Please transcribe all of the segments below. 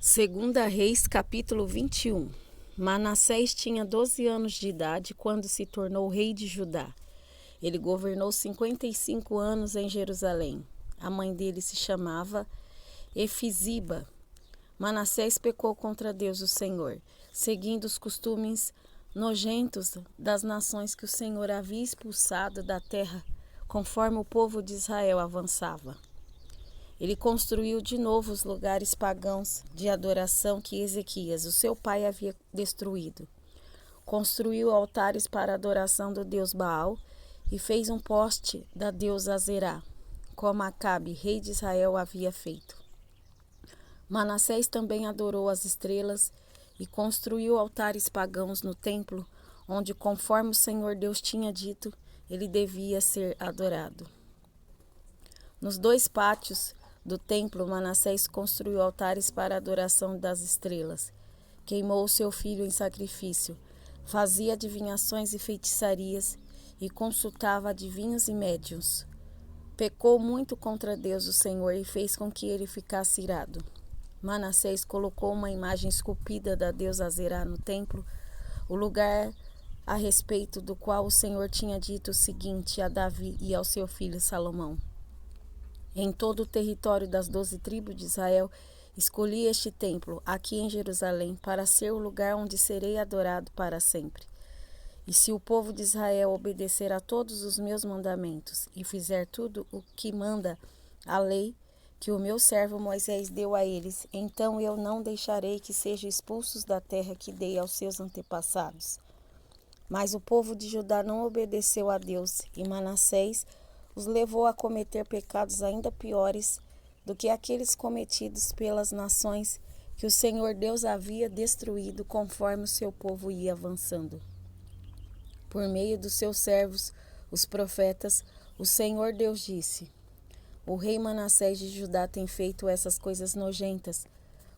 Segunda Reis, capítulo 21. Manassés tinha 12 anos de idade quando se tornou rei de Judá. Ele governou 55 anos em Jerusalém. A mãe dele se chamava Efiziba. Manassés pecou contra Deus, o Senhor, seguindo os costumes nojentos das nações que o Senhor havia expulsado da terra, conforme o povo de Israel avançava. Ele construiu de novo os lugares pagãos de adoração que Ezequias, o seu pai, havia destruído. Construiu altares para a adoração do deus Baal e fez um poste da deusa Azerá, como Acabe, rei de Israel, havia feito. Manassés também adorou as estrelas e construiu altares pagãos no templo, onde, conforme o Senhor Deus tinha dito, ele devia ser adorado. Nos dois pátios do templo, Manassés construiu altares para a adoração das estrelas. Queimou seu filho em sacrifício, fazia adivinhações e feitiçarias e consultava adivinhos e médiuns. Pecou muito contra Deus, o Senhor, e fez com que ele ficasse irado. Manassés colocou uma imagem esculpida da deusa Azerá no templo, o lugar a respeito do qual o Senhor tinha dito o seguinte a Davi e ao seu filho Salomão: em todo o território das 12 tribos de Israel, escolhi este templo, aqui em Jerusalém, para ser o lugar onde serei adorado para sempre. E se o povo de Israel obedecer a todos os meus mandamentos e fizer tudo o que manda a lei que o meu servo Moisés deu a eles, então eu não deixarei que sejam expulsos da terra que dei aos seus antepassados. Mas o povo de Judá não obedeceu a Deus, e Manassés os levou a cometer pecados ainda piores do que aqueles cometidos pelas nações que o Senhor Deus havia destruído conforme o seu povo ia avançando. Por meio dos seus servos, os profetas, o Senhor Deus disse: o rei Manassés de Judá tem feito essas coisas nojentas,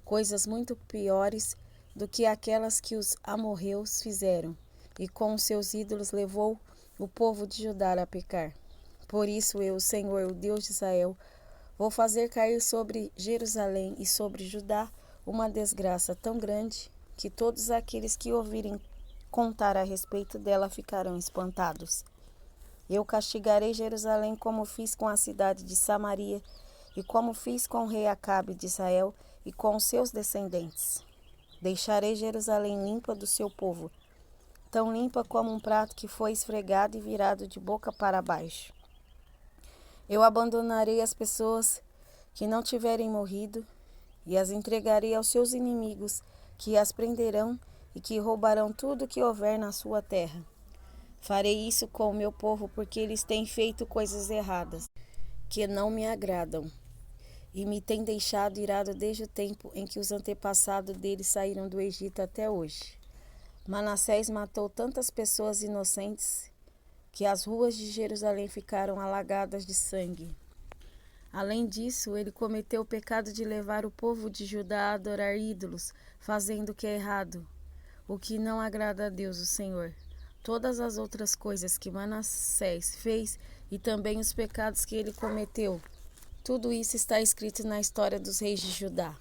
coisas muito piores do que aquelas que os amorreus fizeram, e com os seus ídolos levou o povo de Judá a pecar. Por isso eu, o Senhor, o Deus de Israel, vou fazer cair sobre Jerusalém e sobre Judá uma desgraça tão grande que todos aqueles que ouvirem contar a respeito dela ficarão espantados. Eu castigarei Jerusalém como fiz com a cidade de Samaria e como fiz com o rei Acabe de Israel e com os seus descendentes. Deixarei Jerusalém limpa do seu povo, tão limpa como um prato que foi esfregado e virado de boca para baixo. Eu abandonarei as pessoas que não tiverem morrido e as entregarei aos seus inimigos, que as prenderão e que roubarão tudo que houver na sua terra. Farei isso com o meu povo porque eles têm feito coisas erradas, que não me agradam, e me têm deixado irado desde o tempo em que os antepassados deles saíram do Egito até hoje. Manassés matou tantas pessoas inocentes que as ruas de Jerusalém ficaram alagadas de sangue. Além disso, ele cometeu o pecado de levar o povo de Judá a adorar ídolos, fazendo o que é errado, o que não agrada a Deus, o Senhor. Todas as outras coisas que Manassés fez e também os pecados que ele cometeu, tudo isso está escrito na história dos reis de Judá.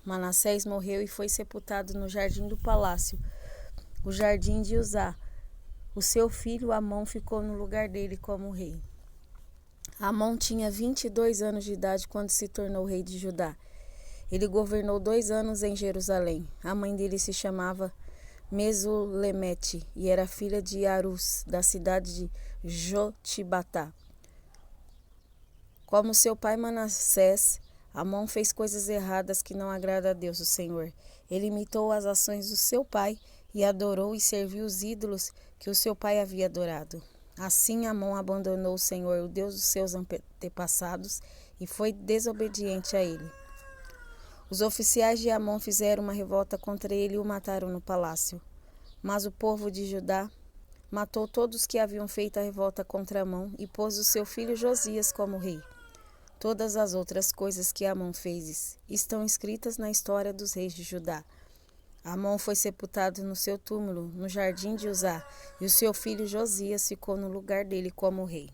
Manassés morreu e foi sepultado no jardim do palácio, o jardim de Uzá. O seu filho Amon ficou no lugar dele como rei. Amon tinha 22 anos de idade quando se tornou rei de Judá. Ele governou 2 anos em Jerusalém. A mãe dele se chamava Mesulemete e era filha de Arus, da cidade de Jotibatá. Como seu pai Manassés, Amon fez coisas erradas que não agradam a Deus, o Senhor. Ele imitou as ações do seu pai e adorou e serviu os ídolos que o seu pai havia adorado. Assim Amon abandonou o Senhor, o Deus dos seus antepassados, e foi desobediente a ele. Os oficiais de Amon fizeram uma revolta contra ele e o mataram no palácio. Mas o povo de Judá matou todos que haviam feito a revolta contra Amon e pôs o seu filho Josias como rei. Todas as outras coisas que Amon fez estão escritas na história dos reis de Judá. Amon foi sepultado no seu túmulo, no jardim de Uzá, e o seu filho Josias ficou no lugar dele como rei.